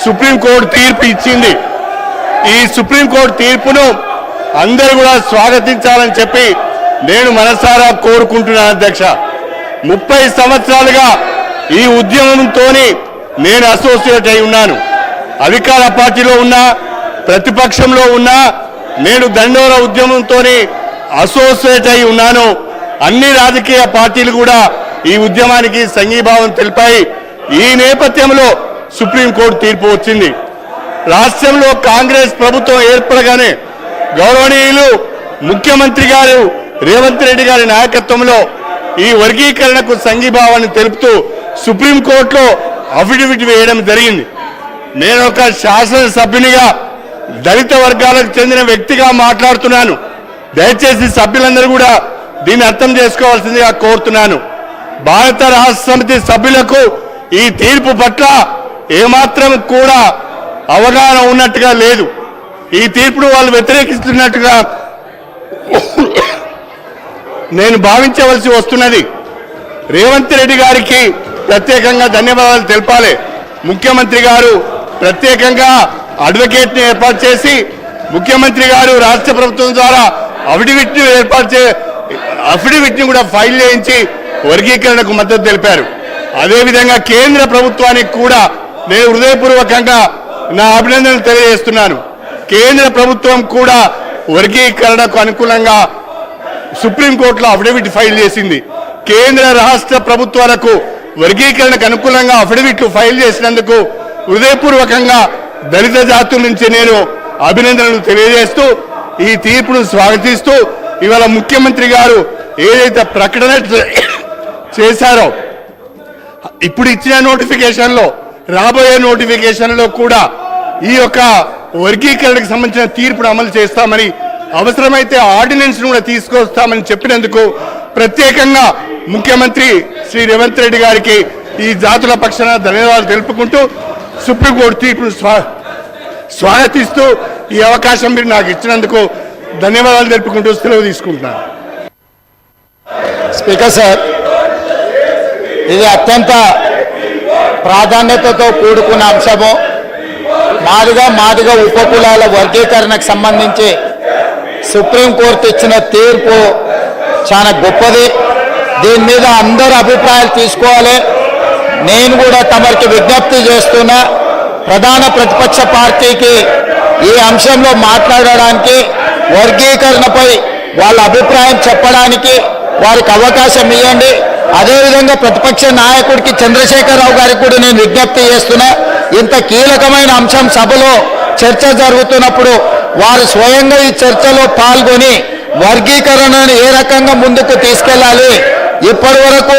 Supreme court తీర్పు ఇచ్చింది. ఈ సుప్రీంకోర్టు తీర్పును అందరూ కూడా స్వాగతించాలని చెప్పి నేను మనసారా కోరుకుంటున్నాను. అధ్యక్ష, 30 సంవత్సరాలుగా ఈ ఉద్యమంతో నేను అసోసియేట్ అయి ఉన్నాను. అధికార పార్టీలో ఉన్నా, ప్రతిపక్షంలో ఉన్నా నేను దండోర ఉద్యమంతో అసోసియేట్ అయి ఉన్నాను. అన్ని రాజకీయ పార్టీలు కూడా ఈ ఉద్యమానికి సంఘీభావం తెలిపాయి. ఈ నేపథ్యంలో సుప్రీంకోర్టు తీర్పు వచ్చింది. రాష్ట్రంలో కాంగ్రెస్ ప్రభుత్వం ఏర్పడగానే గౌరవనీయులు ముఖ్యమంత్రి గారు రేవంత్ రెడ్డి గారి నాయకత్వంలో ఈ వర్గీకరణకు సంఘీభావాన్ని తెలుపుతూ సుప్రీంకోర్టులో అఫిడవిట్ వేయడం జరిగింది. నేను ఒక శాసనసభ్యునిగా దళిత వర్గాలకు చెందిన వ్యక్తిగా మాట్లాడుతున్నాను. దయచేసి సభ్యులందరూ కూడా దీన్ని అర్థం చేసుకోవాల్సిందిగా కోరుతున్నాను. భారత రాష్ట్ర సమితి సభ్యులకు ఈ తీర్పు పట్ల ఏమాత్రం కూడా అవగాహన ఉన్నట్టుగా లేదు. ఈ తీర్పును వాళ్ళు వ్యతిరేకిస్తున్నట్టుగా నేను భావించవలసి వస్తున్నది. రేవంత్ రెడ్డి గారికి ప్రత్యేకంగా ధన్యవాదాలు తెలపాలి. ముఖ్యమంత్రి గారు ప్రత్యేకంగా అడ్వకేట్ని ఏర్పాటు చేసి ముఖ్యమంత్రి గారు రాష్ట్ర ప్రభుత్వం ద్వారా అఫిడవిట్ని కూడా ఫైల్ చేయించి వర్గీకరణకు మద్దతు తెలిపారు. అదేవిధంగా కేంద్ర ప్రభుత్వానికి కూడా నేను హృదయపూర్వకంగా నా అభినందనలు తెలియజేస్తున్నాను. కేంద్ర ప్రభుత్వం కూడా వర్గీకరణకు అనుకూలంగా సుప్రీంకోర్టులో అఫిడవిట్ ఫైల్ చేసింది. కేంద్ర రాష్ట్ర ప్రభుత్వాలకు వర్గీకరణకు అనుకూలంగా అఫిడవిట్లు ఫైల్ చేసినందుకు హృదయపూర్వకంగా దళిత జాతుల నుంచి నేను అభినందనలు తెలియజేస్తూ ఈ తీర్పును స్వాగతిస్తూ ఇవాళ ముఖ్యమంత్రి గారు ఏదైతే ప్రకటన చేశారో ఇప్పుడు ఇచ్చిన నోటిఫికేషన్లో రాబోయే నోటిఫికేషన్లో కూడా ఈ యొక్క వర్గీకరణకు సంబంధించిన తీర్పును అమలు చేస్తామని అవసరమైతే ఆర్డినెన్స్ కూడా తీసుకొస్తామని చెప్పినందుకు ప్రత్యేకంగా ముఖ్యమంత్రి శ్రీ రేవంత్ రెడ్డి గారికి ఈ జాతుల పక్షాన ధన్యవాదాలు తెలుపుకుంటూ సుప్రీంకోర్టు తీర్పును స్వాగతిస్తూ ఈ అవకాశం మీరు నాకు ఇచ్చినందుకు ధన్యవాదాలు తెలుపుకుంటూ సెలవు తీసుకుంటున్నాను. స్పీకర్ సార్, ఇది అత్యంత ప్రాధాన్యతతో కూడుకున్న అంశము. మాదిగ ఉపకులాల వర్గీకరణకు సంబంధించి సుప్రీంకోర్టు ఇచ్చిన తీర్పు చాలా గొప్పది. దీని మీద అందరూ అభిప్రాయాలు తీసుకోవాలి. నేను కూడా తమరికి విజ్ఞప్తి చేస్తున్నా, ప్రధాన ప్రతిపక్ష పార్టీకి ఈ అంశంలో మాట్లాడడానికి, వర్గీకరణపై వాళ్ళ అభిప్రాయం చెప్పడానికి వారికి అవకాశం ఇవ్వండి. అదేవిధంగా ప్రతిపక్ష నాయకుడికి చంద్రశేఖరరావు గారికి కూడా నేను విజ్ఞప్తి చేస్తున్నా, ఇంత కీలకమైన అంశం సభలో చర్చ జరుగుతున్నప్పుడు వారు స్వయంగా ఈ చర్చలో పాల్గొని వర్గీకరణను ఏ రకంగా ముందుకు తీసుకెళ్లాలి, ఇప్పటి వరకు